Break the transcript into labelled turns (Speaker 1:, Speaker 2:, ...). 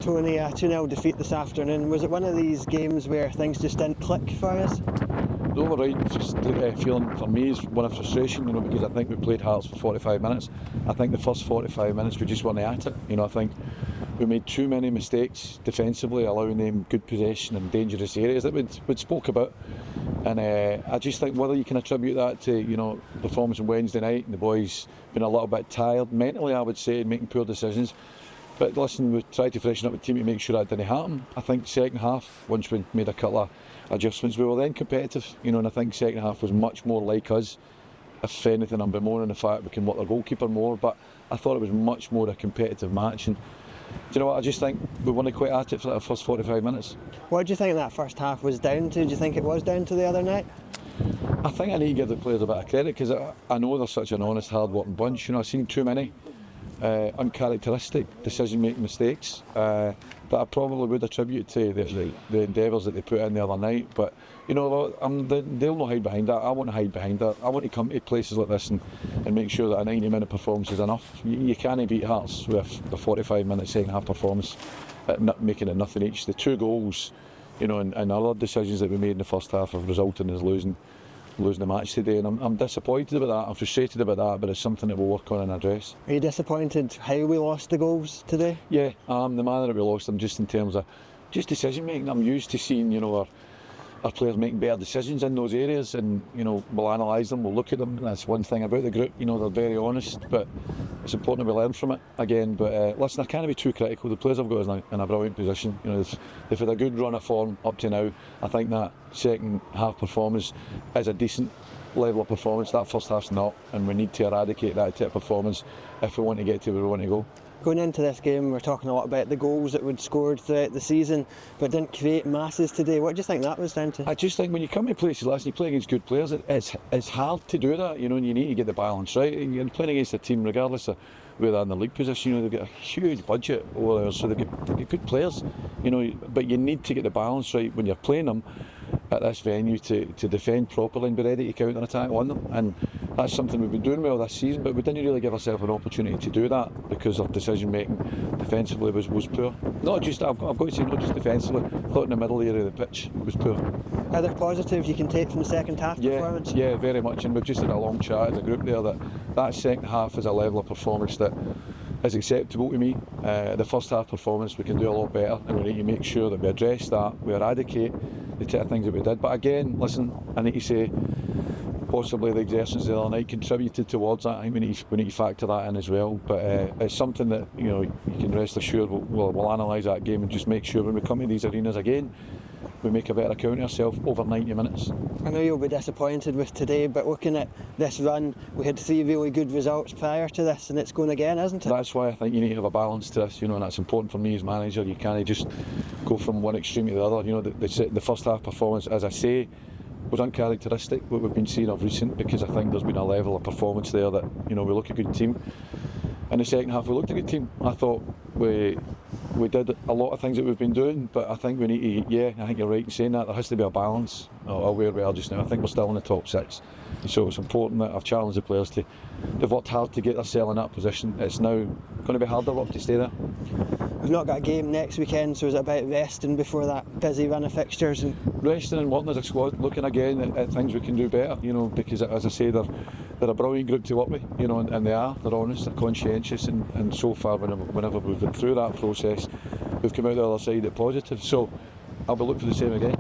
Speaker 1: Tony, a 2-0 defeat this afternoon. Was it one of these games where things just didn't click for us?
Speaker 2: The overriding feeling for me is one of frustration, because I think we played Hearts for 45 minutes. I think the first 45 minutes we just weren't at it. I think we made too many mistakes defensively, allowing them good possession in dangerous areas that we'd spoke about. And I just think whether you can attribute that to performance on Wednesday night and the boys being a little bit tired mentally, I would say, and making poor decisions. But listen, we tried to freshen up the team to make sure that didn't happen. I think second half, once we made a couple of adjustments, we were then competitive, and I think second half was much more like us. If anything, I'm bemoaning the fact we can work our goalkeeper more, but I thought it was much more a competitive match. And do you know what, I just think we weren't quite at it for the first 45 minutes.
Speaker 1: What do you think that first half was down to? Do you think it was down to the other night?
Speaker 2: I think I need to give the players a bit of credit, because I know they're such an honest, hard-working bunch. I've seen too many uncharacteristic decision-making mistakes that I probably would attribute to the endeavours that they put in the other night. But they'll not hide behind that. I want to hide behind that. I want to come to places like this and make sure that a 90-minute performance is enough. You can't beat Hearts with the 45-minute second-half performance, making it nothing each. The 2 goals, and other decisions that we made in the first half have resulted in us losing the match today, and I'm disappointed about that. I'm frustrated about that, but it's something that we'll work on and address.
Speaker 1: Are you disappointed how we lost the goals today?
Speaker 2: Yeah, the manner that we lost them, just in terms of just decision making. I'm used to seeing our players making better decisions in those areas, and we'll analyse them, we'll look at them. That's one thing about the group, they're very honest, but it's important that we learn from it again. But listen, I can't be too critical. The players have got us in a brilliant position. They've had a good run of form up to now. I think that second half performance is a decent level of performance. That first half's not, and we need to eradicate that type of performance if we want to get to where we want to go.
Speaker 1: Going into this game, we're talking a lot about the goals that we'd scored throughout the season, but didn't create masses today. What do you think that was down to?
Speaker 2: I just think when you come to places like this and you play against good players, it's hard to do that, and you need to get the balance right. And you're playing against a team, regardless of where they're in the league position, they've got a huge budget over there, so they've got good players, but you need to get the balance right when you're playing them at this venue to defend properly and be ready to counter attack on them. And that's something we've been doing well this season, but we didn't really give ourselves an opportunity to do that because our decision making defensively was poor. I've got to say, not just defensively, I thought in the middle area of the pitch was poor.
Speaker 1: Are there positives you can take from the second half performance?
Speaker 2: Yeah, very much, and we've just had a long chat as a group there that second half is a level of performance that is acceptable to me. The first half performance we can do a lot better, and we need to make sure that we address that, we eradicate the type of things that we did. But again, listen, I need to say possibly the exertions the other night contributed towards that. I think we need to factor that in as well. But it's something that you can rest assured we'll analyse that game and just make sure when we come to these arenas again, we make a better account of ourselves over 90 minutes.
Speaker 1: I know you'll be disappointed with today, but looking at this run, we had 3 really good results prior to this, and it's going again, isn't it?
Speaker 2: That's why I think you need to have a balance to this, and that's important for me as manager. You can't just go from one extreme to the other. The first half performance, as I say, was uncharacteristic what we've been seeing of recent, because I think there's been a level of performance there that we look a good team. In the second half we looked a good team. I thought we did a lot of things that we've been doing, but I think we need to, I think you're right in saying that, there has to be a balance of where we are just now. I think we're still in the top 6, and so it's important that I've challenged the players they've worked hard to get themselves in that position. It's now going to be harder work to stay there.
Speaker 1: We've not got a game next weekend, so is it about resting before that busy run of fixtures?
Speaker 2: Resting and working as a squad, looking again at things we can do better, because as I say, they're a brilliant group to work with, and they're honest, they're conscientious, and so far whenever we've been through that process, we've come out the other side at positive. So I'll be looking for the same again.